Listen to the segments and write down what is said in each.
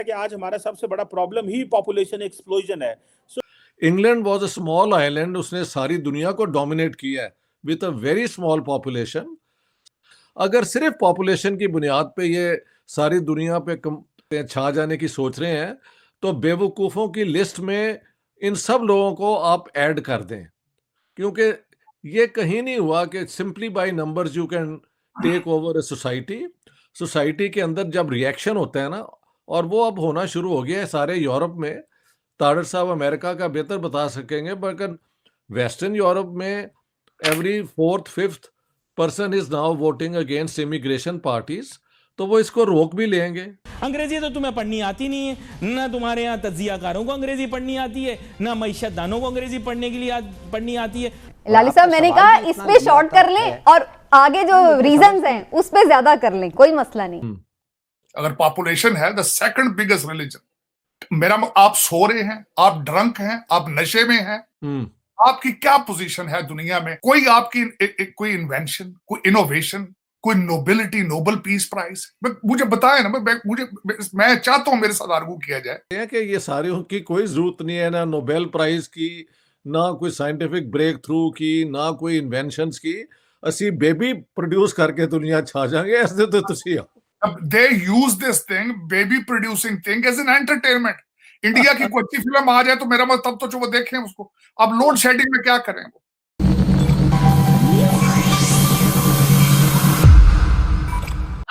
कि आज हमारा सबसे बड़ा प्रॉब्लम ही पॉपुलेशन एक्सप्लोजन है। England was a small island, उसने सारी दुनिया को डोमिनेट किया है with a very small population. अगर सिर्फ पॉपुलेशन की बुनियाद पे ये सारी दुनिया पे छा जाने की सोच रहे हैं तो बेवकूफ़ों की लिस्ट में इन सब लोगों को आप ऐड कर दें, क्योंकि ये कहीं नहीं हुआ कि simply by numbers you can take over a society. Society के अंदर जब रिएक्शन होता है ना, और वो अब होना शुरू हो गया है सारे यूरोप में। तारड़ साहब अमेरिका का बेहतर बता सकेंगे, पर वेस्टर्न यूरोप में every fourth fifth person is now voting against immigration parties, तो वो इसको रोक भी लेंगे। अंग्रेजी तो तुम्हें पढ़नी आती नहीं है ना, तुम्हारे यहाँ तज्जियाकारों को अंग्रेजी पढ़नी आती है ना, मईशतदानों को अंग्रेजी पढ़ने के लिए पढ़नी आती है। लाली साहब, मैंने कहा इस पे शॉर्ट कर लें और आगे जो रीजंस हैं उस पे ज्यादा कर लें, कोई मसला नहीं। अगर पॉपुलेशन है द सेकंड बिगेस्ट रिलीजन, मेरा आप सो रहे हैं, आप ड्रंक हैं, आप नशे में हैं, आपकी क्या पोजीशन है दुनिया में? कोई आपकी कोई इन्वेंशन, कोई इनोवेशन, कोई नोबिलिटी, नोबल पीस प्राइज मुझे बताएं ना। मैं चाहता हूं मेरे साथ आर्गू किया जाए कि ये सारे की कोई जरूरत नहीं है, ना नोबेल प्राइज की, ना कोई साइंटिफिक ब्रेक थ्रू की, ना कोई इन्वेंशंस की। असी बेबी प्रोड्यूस करके दुनिया छा जाएंगे ऐसे तो तुसी they use this thing, baby producing thing as an entertainment. India की कोई अच्छी फिल्म आ जाए तो मेरा मतलब तब तो जो वो देखें उसको। अब लोड शेडिंग में क्या करें वो?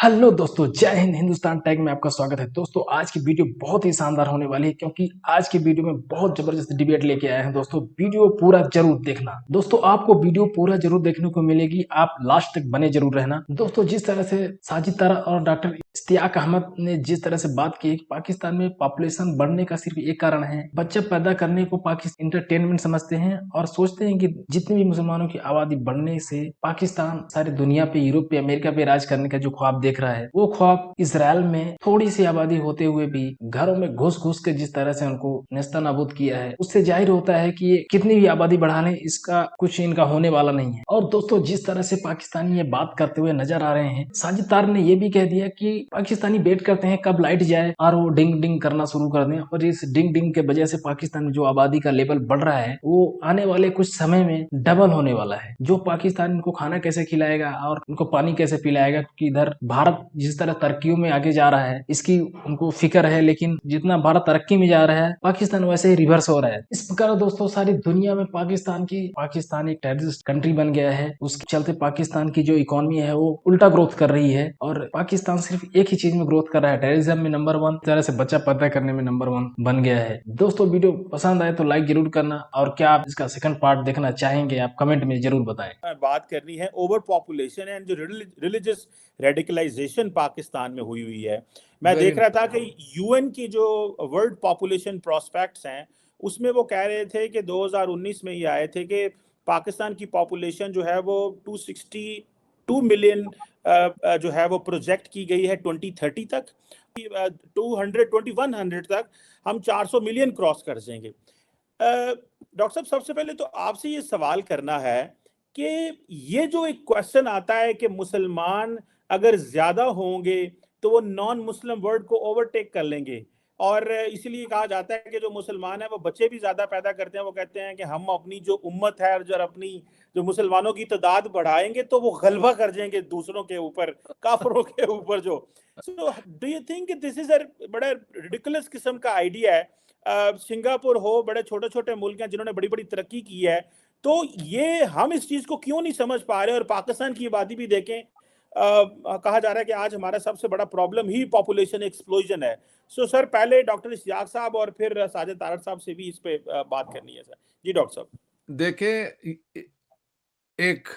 हेलो दोस्तों, जय हिंद। हिंदुस्तान टैग में आपका स्वागत है। दोस्तों आज की वीडियो बहुत ही शानदार होने वाली है, क्योंकि आज की वीडियो में बहुत जबरदस्त डिबेट लेके आए हैं। दोस्तों वीडियो पूरा जरूर देखना। दोस्तों आपको वीडियो पूरा जरूर देखने को मिलेगी, आप लास्ट तक बने जरूर रहना। दोस्तों जिस तरह से साजिद तारा और डॉक्टर इश्तियाक अहमद ने जिस तरह से बात की, पाकिस्तान में पॉपुलेशन बढ़ने का सिर्फ एक कारण है, बच्चा पैदा करने को पाकिस्तान इंटरटेनमेंट समझते हैं और सोचते हैं कि जितने भी मुसलमानों की आबादी बढ़ने से पाकिस्तान सारी दुनिया पे, यूरोप पे, अमेरिका पे राज करने का जो ख्वाब देख रहा है, वो ख्वाब इसराइल में थोड़ी सी आबादी होते हुए भी घरों में घुस घुस के जिस तरह से उनको नेस्ता नाबूद किया है, उससे जाहिर होता है कि ये कितनी भी आबादी बढ़ा लें इसका कुछ इनका होने वाला नहीं है। और दोस्तों जिस तरह से पाकिस्तानी ये बात करते हुए नजर आ रहे हैं, साजिद तार ने ये भी कह दिया कि पाकिस्तानी वेट करते हैं कब लाइट जाए और वो डिंग डिंग करना शुरू कर दें, और इस डिंग डिंग के वजह से पाकिस्तान में जो आबादी का लेवल बढ़ रहा है वो आने वाले कुछ समय में डबल होने वाला है। जो पाकिस्तान इनको खाना कैसे खिलाएगा और उनको पानी कैसे पिलाएगा, क्योंकि इधर भारत जिस तरह तरक्कियों में आगे जा रहा है इसकी उनको फिक्र है, लेकिन जितना भारत तरक्की में जा रहा है पाकिस्तान वैसे ही रिवर्स हो रहा है। इस प्रकार दोस्तों सारी दुनिया में पाकिस्तान एक टेररिस्ट कंट्री बन गया है। उसके चलते पाकिस्तान की जो इकोनॉमी है वो उल्टा ग्रोथ कर रही है, और पाकिस्तान सिर्फ एक ही चीज में ग्रोथ कर रहा है, टेररिज्म में नंबर 1, तरह से बच्चा पैदा करने में नंबर 1 बन गया है। दोस्तों वीडियो पसंद आए तो लाइक जरूर करना, और क्या आप इसका सेकंड पार्ट देखना चाहेंगे आप कमेंट में जरूर बताएं। बात करनी है ओवर पॉपुलेशन एंड जो रिलीजियस रेडिकलाइजेशन पाकिस्तान में हुई है। मैं देख रहा था कि यूएन की जो वर्ल्ड पॉपुलेशन प्रोस्पेक्ट्स हैं उसमें वो कह रहे थे कि 2019 में ये आए थे कि पाकिस्तान की पॉपुलेशन जो है वो 262 मिलियन जो है वो प्रोजेक्ट की गई है 2030 तक। 2100 तक हम 400 मिलियन क्रॉस कर जाएंगे। डॉक्टर साहब, सबसे पहले तो आपसे ये सवाल करना है कि ये जो एक क्वेश्चन आता है कि मुसलमान अगर ज्यादा होंगे तो वो नॉन मुस्लिम वर्ल्ड को ओवरटेक कर लेंगे, और इसीलिए कहा जाता है कि जो मुसलमान है वो बच्चे भी ज्यादा पैदा करते हैं। वो कहते हैं कि हम अपनी जो उम्मत है और जो अपनी जो मुसलमानों की तादाद बढ़ाएंगे तो वो गलबा कर जाएंगे दूसरों के ऊपर, काफरों के ऊपर। जो so do you think this is a बड़ा रिडिकुलस किस्म का आइडिया है? सिंगापुर हो, बड़े छोटे छोटे मुल्क हैं जिन्होंने बड़ी बड़ी तरक्की की है, तो ये हम इस चीज को क्यों नहीं समझ पा रहे? और पाकिस्तान की आबादी भी देखें, कहा जा रहा है कि आज हमारा सबसे बड़ा प्रॉब्लम ही पॉपुलेशन एक्सप्लोजन है। सो सर, पहले डॉक्टर इश्तियाक साहब और फिर साजिद तारड़ साहब से भी इस पे बात करनी है सर। जी डॉक्टर साहब। देखें, एक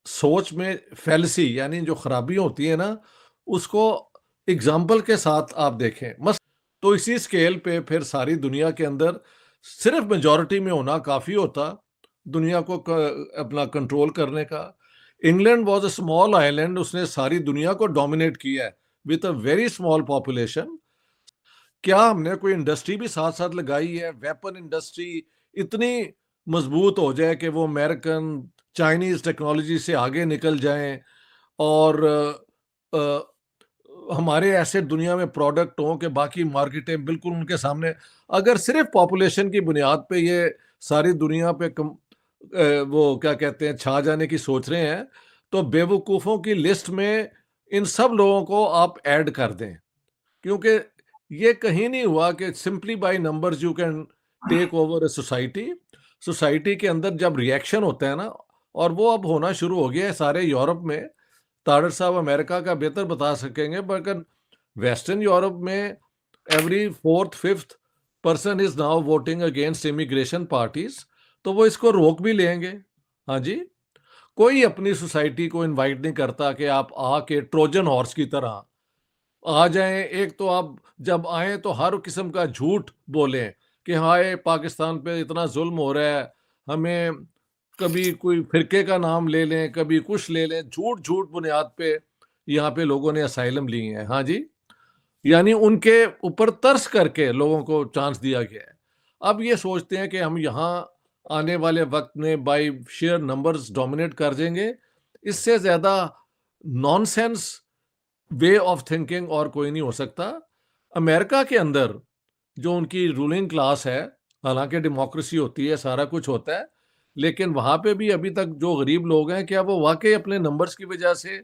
सोच में फैलसी यानी जो खराबी होती है ना, उसको एग्जाम्पल के साथ आप देखें मस्त, तो इसी स्केल पे फिर सारी दुनिया के अंदर सिर्फ मेजॉरिटी में होना काफ़ी होता दुनिया को अपना कंट्रोल करने का। England was a small island, उसने सारी दुनिया को डोमिनेट किया है with a very small population. क्या हमने कोई इंडस्ट्री भी साथ साथ लगाई है? वेपन इंडस्ट्री इतनी मजबूत हो जाए कि वो अमेरिकन चाइनीज टेक्नोलॉजी से आगे निकल जाएं, और हमारे ऐसे दुनिया में प्रोडक्ट हों कि बाकी मार्केटें बिल्कुल उनके सामने, अगर सिर्फ पॉपुलेशन की बुनियाद पे ये सारी दुनिया पे वो क्या कहते हैं छा जाने की सोच रहे हैं, तो बेवकूफ़ों की लिस्ट में इन सब लोगों को आप ऐड कर दें, क्योंकि ये कहीं नहीं हुआ कि simply by numbers you can take over a society. Society के अंदर जब रिएक्शन होता है ना, और वो अब होना शुरू हो गया है सारे यूरोप में, तारड़ साहब अमेरिका का बेहतर बता सकेंगे, मगर वेस्टर्न यूरोप में every fourth fifth person is now voting against immigration parties, तो वो इसको रोक भी लेंगे। हाँ जी, कोई अपनी सोसाइटी को इनवाइट नहीं करता कि आप आके ट्रोजन हॉर्स की तरह आ जाएं। एक तो आप जब आए तो हर किस्म का झूठ बोलें कि हाय पाकिस्तान पे इतना जुल्म हो रहा है, हमें कभी कोई फिरके का नाम ले लें, कभी कुछ ले लें, झूठ झूठ बुनियाद पे यहाँ पे लोगों ने असाइलम लिए हैं। हाँ जी, यानी उनके ऊपर तरस करके लोगों को चांस दिया गया है। अब ये सोचते हैं कि हम यहाँ आने वाले वक्त में बाय शेयर नंबर्स डोमिनेट कर देंगे। इससे ज़्यादा नॉनसेंस वे ऑफ थिंकिंग और कोई नहीं हो सकता। अमेरिका के अंदर जो उनकी रूलिंग क्लास है, हालांकि डेमोक्रेसी होती है, सारा कुछ होता है, लेकिन वहां पे भी अभी तक जो गरीब लोग हैं, क्या वो वाकई अपने नंबर्स की वजह से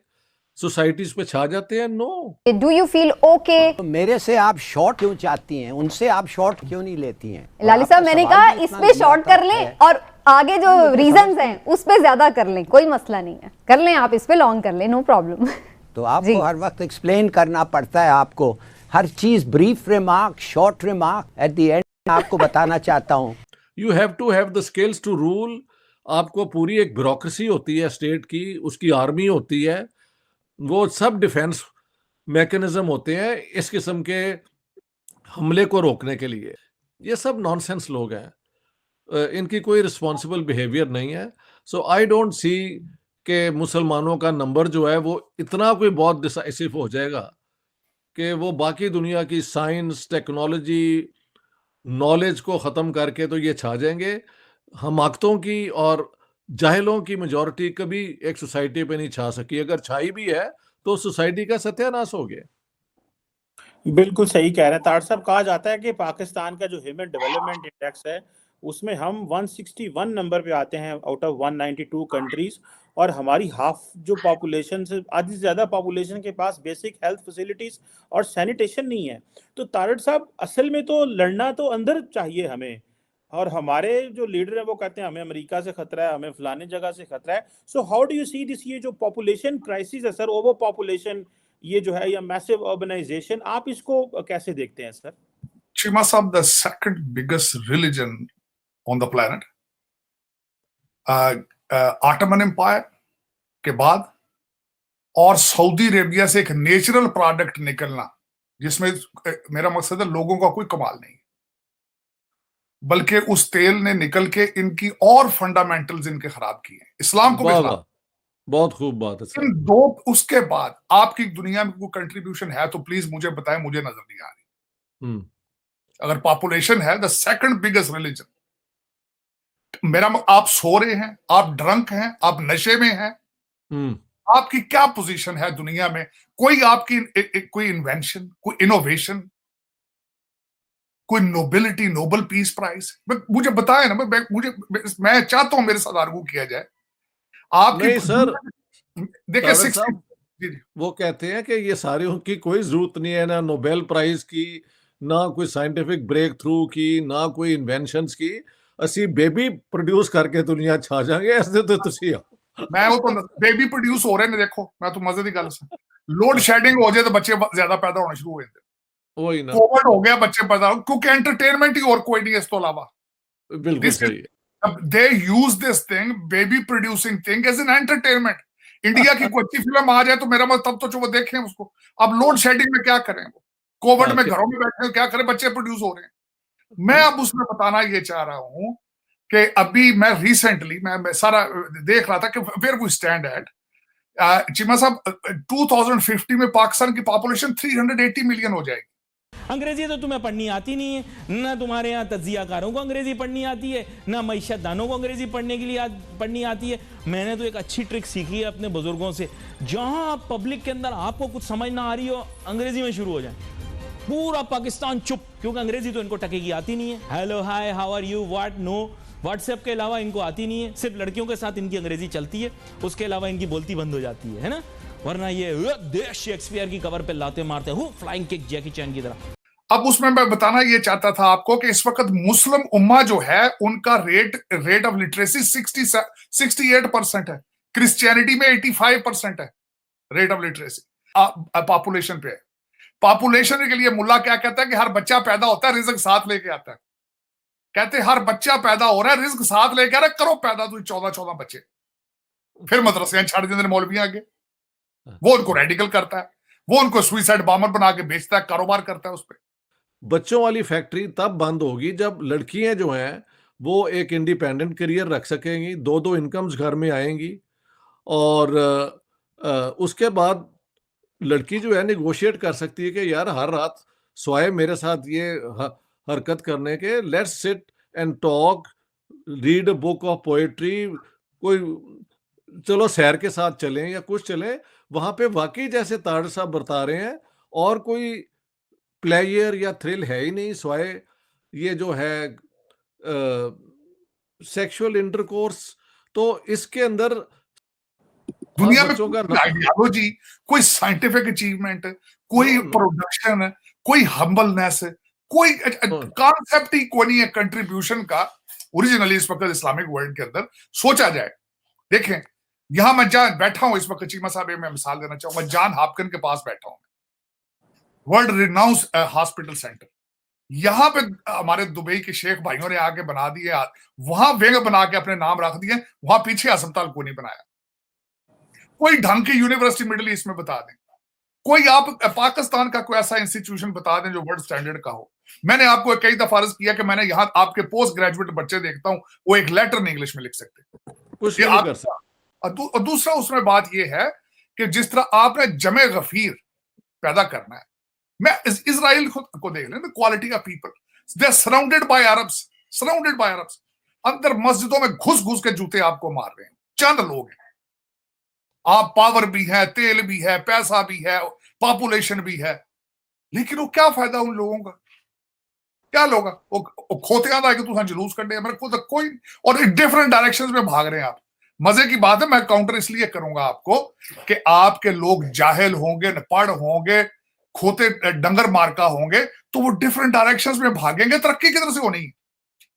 सोसाइटीज पे छा जाते हैं? No. Do you feel okay? मेरे से आप शॉर्ट क्यों चाहती हैं, उनसे आप शॉर्ट क्यों नहीं लेती हैं? लाली साहब, मैंने कहा इस पे शॉर्ट कर लें और आगे जो रीजंस हैं उस पे ज्यादा कर लें, कोई मसला नहीं है, कर लें आप, इस पे लॉन्ग कर लें, नो प्रॉब्लम। तो आपको हर वक्त एक्सप्लेन करना पड़ता है, आपको हर चीज brief remark, short remark, at the end आपको बताना चाहता हूं, you have to have the skills to rule. आपको पूरी एक ब्यूरोक्रेसी होती है स्टेट की, उसकी आर्मी होती है, वो सब डिफेंस मैकेनिज्म होते हैं इस किस्म के हमले को रोकने के लिए। ये सब नॉनसेंस लोग हैं, इनकी कोई रिस्पॉन्सिबल बिहेवियर नहीं है। सो आई डोंट सी कि मुसलमानों का नंबर जो है वो इतना कोई बहुत डिसाइसिव हो जाएगा कि वो बाकी दुनिया की साइंस, टेक्नोलॉजी, नॉलेज को ख़त्म करके तो ये छा जाएंगे। हमाकतों की और जाहिलों की मेजॉरिटी कभी एक सोसाइटी पे नहीं छा सकी, अगर छाई भी है तो सोसाइटी का सत्यानाश हो गया। बिल्कुल सही कह रहे हैं तार साहब। कहा जाता है कि पाकिस्तान का जो ह्यूमन डेवलपमेंट इंडेक्स है उसमें हम 161 नंबर पे आते हैं आउट ऑफ 192 कंट्रीज, और हमारी हाफ जो पॉपुलेशन से आधी से ज़्यादा पॉपुलेशन के पास बेसिक हेल्थ फैसिलिटीज़ और सैनिटेशन नहीं है। तो तारड़ साहब, असल में तो लड़ना तो अंदर चाहिए हमें, और हमारे जो लीडर हैं वो कहते हैं हमें अमेरिका से खतरा है, हमें फलाने जगह से खतरा है। So how do you see this, ये जो पॉपुलेशन क्राइसिस है सर, ओवर पॉपुलेशन ये जो है, या मैसिव अर्बनाइजेशन, आप इसको कैसे देखते हैं सर? चीमा साहब, the second biggest religion on the planet, Ottoman Empire के बाद और सऊदी अरेबिया से एक नेचुरल प्रोडक्ट निकलना, जिसमें मेरा मकसद है लोगों का कोई कमाल नहीं, बल्कि उस तेल ने निकल के इनकी और फंडामेंटल्स इनके खराब किए, इस्लाम को भी खराब। बहुत खूब बात है। इन दो, उसके बाद आपकी दुनिया में कोई कंट्रीब्यूशन है तो प्लीज मुझे बताएं, मुझे नजर नहीं आ रही। अगर पॉपुलेशन है द सेकंड बिगेस्ट रिलीजन, मेरा आप सो रहे हैं, आप ड्रंक हैं, आप नशे में हैं, आपकी क्या पोजीशन है दुनिया में? कोई आपकी कोई इन्वेंशन, कोई इनोवेशन, कोई नोबिलिटी, नोबल पीस प्राइज मुझे बताएं ना। मैं चाहता हूं मेरे साथ आर्गू किया जाए। आपकी सर देखिए, वो कहते हैं कि ये सारे उनकी कोई जरूरत नहीं है, ना नोबेल प्राइज की, ना कोई साइंटिफिक ब्रेक थ्रू की, ना कोई इन्वेंशंस की, ਅਸੀਂ बेबी प्रोड्यूस करके दुनिया छा जाएंगे। ऐसे तो ਤੁਸੀਂ मैं वो तो बेबी प्रोड्यूस हो रहे ने, देखो मैं तो मजे की गल से, लोड शेडिंग हो जाए तो बच्चे ज्यादा पैदा होना शुरू हो जाते, वही ना, कोविड हो गया बच्चे पैदा, क्योंकि एंटरटेनमेंट ही और कोई नहीं है इस तो अलावा। बिल्कुल सही है। They use this thing, baby producing thing, as an entertainment. India की कोई अच्छी फिल्म आ जाए तो मेरा मतलब तब तो वो देखें उसको। अब लोड शेडिंग में क्या करें, वो कोविड में घरों में बैठे क्या करें, बच्चे प्रोड्यूस हो रहे हैं। मैं अब उसमें बताना ये चाह रहा हूं कि अभी मैं रिसेंटली मैं सारा देख रहा था कि where we stand at. Cheema साहब, 2050 में पाकिस्तान की पॉपुलेशन 380 मिलियन हो जाएगी। अंग्रेजी तो तुम्हें पढ़नी आती नहीं है, ना तुम्हारे यहाँ तज्जियाकारों को अंग्रेजी पढ़नी आती है, ना मईशतदानों को अंग्रेजी पढ़ने के लिए पढ़नी आती है। मैंने तो एक अच्छी ट्रिक सीखी है अपने बुजुर्गों से, जहां आप पब्लिक के अंदर आपको कुछ समझ ना आ रही हो, अंग्रेजी में शुरू हो जाए, पूरा पाकिस्तान चुप, क्योंकि अंग्रेजी तो इनको टकेगी आती नहीं है। Hello, hi, how are you, what, no, WhatsApp के अलावा इनको आती नहीं है। सिर्फ लड़कियों के साथ इनकी अंग्रेजी चलती है, उसके अलावा इनकी बोलती बंद हो जाती है ना। वरना ये देश शेक्सपियर की कवर पे लाते मारते हो, फ्लाइंग किक जैकी चैन की तरह। अब उसमें मैं बताना ये चाहता था आपको कि इस वक्त मुस्लिम उम्मा जो है उनका रेट ऑफ लिटरेसी 68% है, क्रिश्चियनिटी में 85% है रेट ऑफ लिटरेसी पॉपुलेशन पे। पॉपुलेशन के लिए मुल्ला क्या कहता है कि हर बच्चा पैदा होता है रिज्क साथ लेके आता है। कहते हर बच्चा पैदा हो रहा है रिज्क साथ लेके आ रहा है, करो पैदा तुम 14 बच्चे। फिर मदरसे छाड़ देते मौलवियां आगे, वो उनको रेडिकल करता है, वो उनको सुइसाइड बॉम्बर बना के बेचता है, कारोबार करता है उस पर। बच्चों वाली फैक्ट्री तब बंद होगी जब लड़कियां जो हैं वो एक इंडिपेंडेंट करियर रख सकेंगी, दो इनकम्स घर में आएंगी, और उसके बाद लड़की जो है निगोशिएट कर सकती है कि यार हर रात सोए मेरे साथ ये हरकत करने के, let's sit and talk, read a book of poetry, कोई चलो सैर के साथ चलें या कुछ चलें, वहां पे वाकई जैसे ताड़ साहब बता रहे हैं, और कोई प्लेयर या थ्रिल है ही नहीं सिवाय ये जो है सेक्सुअल इंटरकोर्स। तो इसके अंदर दुनिया में बच्चों का कोई आइडियोलॉजी, कोई साइंटिफिक अचीवमेंट, कोई प्रोडक्शन, कोई हम्बलनेस, कोई कॉन्सेप्ट ही कोई नहीं है कंट्रीब्यूशन का ओरिजिनली इस वक्त इस्लामिक वर्ल्ड के अंदर सोचा जाए। देखें यहां मैं जहां बैठा हूं इस वक्त, चीमा साहब मैं मिसाल देना चाहूंगा, जॉन हॉपकिंस के पास बैठा हूं, वर्ल्ड रिनाउंस हॉस्पिटल सेंटर। यहां पे हमारे दुबई के शेख भाइयों ने आके बना दिए, वहां वेग बना के अपने नाम रख दिए, वहां पीछे अस्पताल को नहीं बनाया। कोई ढंग की यूनिवर्सिटी मिडिल ईस्ट में बता दें, कोई आप पाकिस्तान का कोई ऐसा इंस्टीट्यूशन बता दें जो वर्ल्ड स्टैंडर्ड का हो। मैंने आपको कई दफा अर्ज किया कि मैंने यहां आपके पोस्ट ग्रेजुएट बच्चे देखता हूं, वो एक लेटर इंग्लिश में लिख सकते, कुछ नहीं कर सकते। और दूसरा उसमें बात यह है कि जिस तरह आपने जमे गफीर पैदा करना है, मैं इजराइल को देख लें, quality of people, they are surrounded by Arabs, अंदर मस्जिदों में घुस घुस के जूते आपको मार रहे हैं, चंद लोग हैं। आप पावर भी है, तेल भी है, पैसा भी है, पॉपुलेशन भी है, लेकिन वो क्या फायदा उन लोगों का, क्या लोग वो खोते आता है कि तुम जुलूस कर मेरे को तो कोई, और डिफरेंट डायरेक्शंस में भाग रहे हैं आप। मजे की बात है, मैं काउंटर इसलिए करूंगा आपको कि आपके लोग जाहिल होंगे, पढ़ होंगे, खोते डंगर मार्का होंगे, तो वो डिफरेंट डायरेक्शंस में भागेंगे, तरक्की की तरफ से वो नहीं।